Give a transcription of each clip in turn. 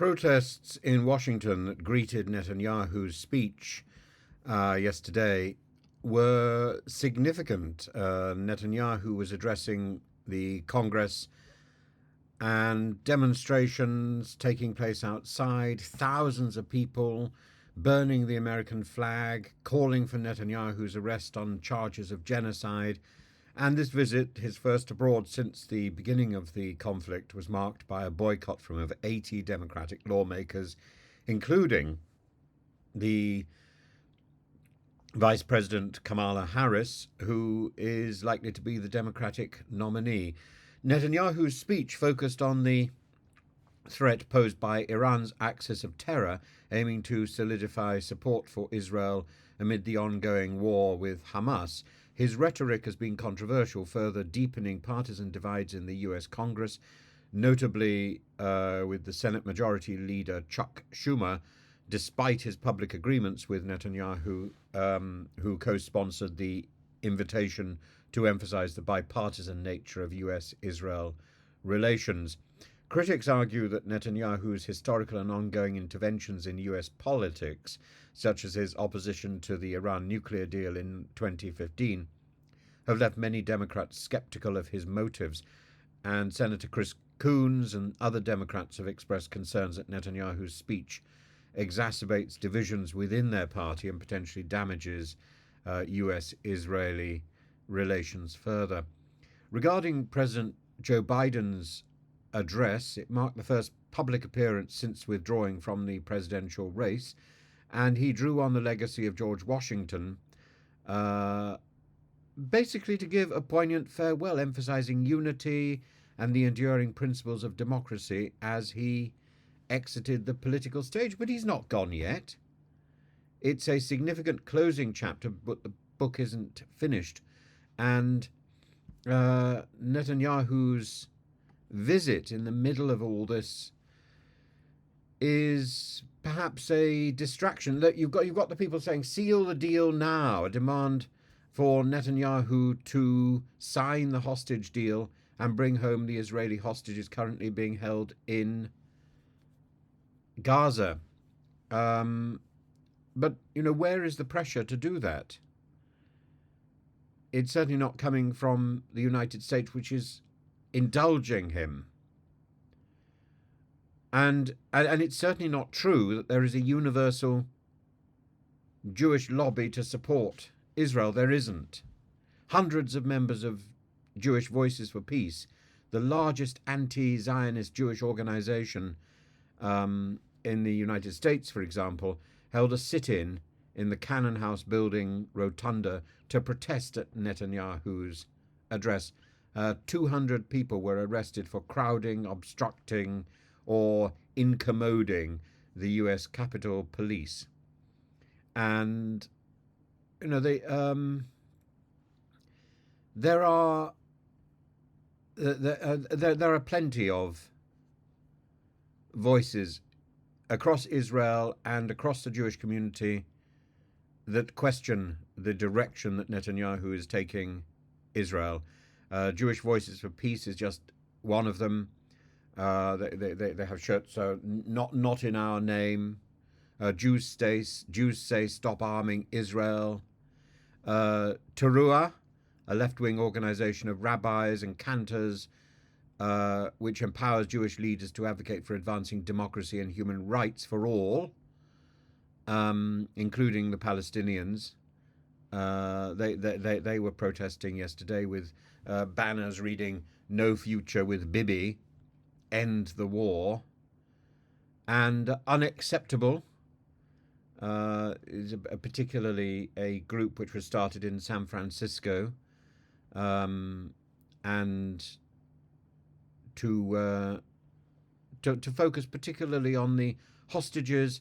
Protests in Washington that greeted Netanyahu's speech yesterday were significant. Netanyahu was addressing the Congress and demonstrations taking place outside, thousands of people burning the American flag, calling for Netanyahu's arrest on charges of genocide. And this visit, his first abroad since the beginning of the conflict, was marked by a boycott from over 80 Democratic lawmakers, including the Vice President Kamala Harris, who is likely to be the Democratic nominee. Netanyahu's speech focused on the threat posed by Iran's axis of terror, aiming to solidify support for Israel amid the ongoing war with Hamas. His rhetoric has been controversial, further deepening partisan divides in the US Congress, notably with the Senate Majority Leader Chuck Schumer, despite his public agreements with Netanyahu, who co-sponsored the invitation to emphasize the bipartisan nature of US-Israel relations. Critics argue that Netanyahu's historical and ongoing interventions in US politics, such as his opposition to the Iran nuclear deal in 2015, have left many Democrats skeptical of his motives, and Senator Chris Coons and other Democrats have expressed concerns that Netanyahu's speech exacerbates divisions within their party and potentially damages US-Israeli relations further. Regarding President Joe Biden's address, it marked the first public appearance since withdrawing from the presidential race, and he drew on the legacy of George Washington, basically to give a poignant farewell, emphasizing unity and the enduring principles of democracy as he exited the political stage. But he's not gone yet. It's a significant closing chapter, but the book isn't finished. And Netanyahu's visit in the middle of all this is perhaps a distraction. Look, you've got the people saying, seal the deal now, a demand for Netanyahu to sign the hostage deal and bring home the Israeli hostages currently being held in Gaza. But, where is the pressure to do that? It's certainly not coming from the United States, which is indulging him. And it's certainly not true that there is a universal Jewish lobby to support Israel. There isn't. Hundreds of members of Jewish Voices for Peace, the largest anti-Zionist Jewish organization in the United States, for example, held a sit-in the Cannon House building rotunda to protest at Netanyahu's address. 200 people were arrested for crowding, obstructing, or incommoding the U.S. Capitol Police. And, there are plenty of voices across Israel and across the Jewish community that question the direction that Netanyahu is taking Israel. Jewish Voices for Peace is just one of them. They have shirts, not in our name. Jews say stop arming Israel. Teruah, a left-wing organization of rabbis and cantors, which empowers Jewish leaders to advocate for advancing democracy and human rights for all, including the Palestinians. They were protesting yesterday with banners reading "No future with Bibi," end the war. And Unacceptable is particularly a group which was started in San Francisco, and to focus particularly on the hostages,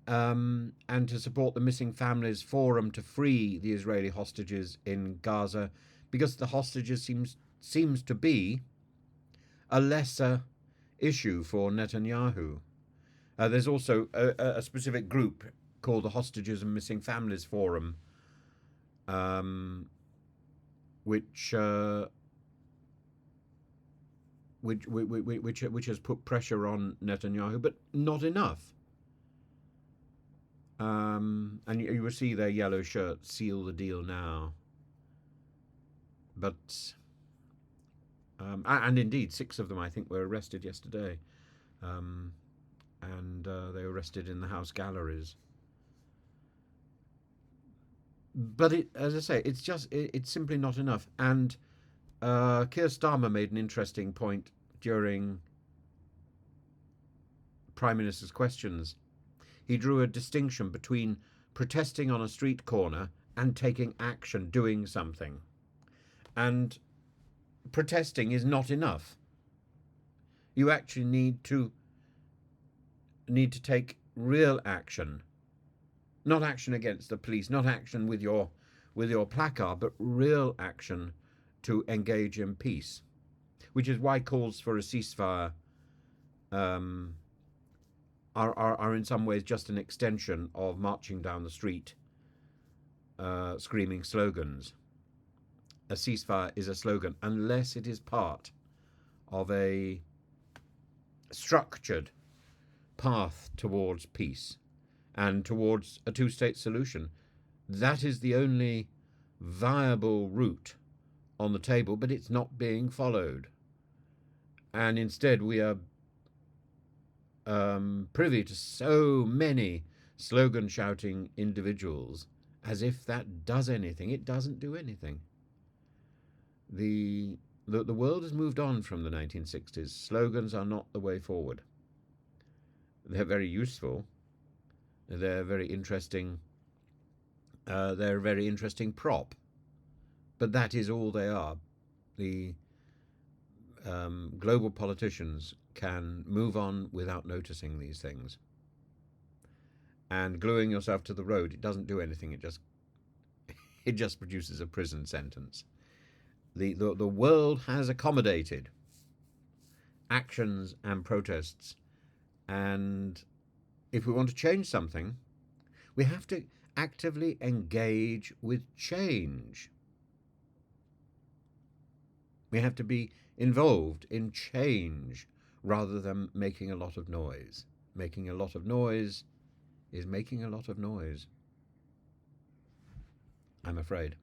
and to support the Missing Families Forum to free the Israeli hostages in Gaza, because the hostages seems to be a lesser issue for Netanyahu. There's also a specific group called the Hostages and Missing Families Forum, which which has put pressure on Netanyahu, but not enough. And you will see their yellow shirts seal the deal now. But and indeed, 6 of them I think were arrested yesterday, and they were arrested in the House galleries. But as I say, it's simply not enough. And Keir Starmer made an interesting point during Prime Minister's questions. He drew a distinction between protesting on a street corner and taking action, doing something. And protesting is not enough. You actually need to take real action. Not action against the police, not action with your placard, but real action to engage in peace. Which is why calls for a ceasefire are in some ways just an extension of marching down the street, screaming slogans. A ceasefire is a slogan unless it is part of a structured path towards peace and towards a two-state solution. That is the only viable route on the table, but it's not being followed. And instead we are privy to so many slogan-shouting individuals as if that does anything. It doesn't do anything. The world has moved on from the 1960s. Slogans are not the way forward. They're very useful. They're very interesting. They're a very interesting prop. But that is all they are. The global politicians can move on without noticing these things. And gluing yourself to the road, it doesn't do anything. It just produces a prison sentence. The world has accommodated actions and protests, and if we want to change something, we have to actively engage with change. We have to be involved in change rather than making a lot of noise. Making a lot of noise is making a lot of noise, I'm afraid.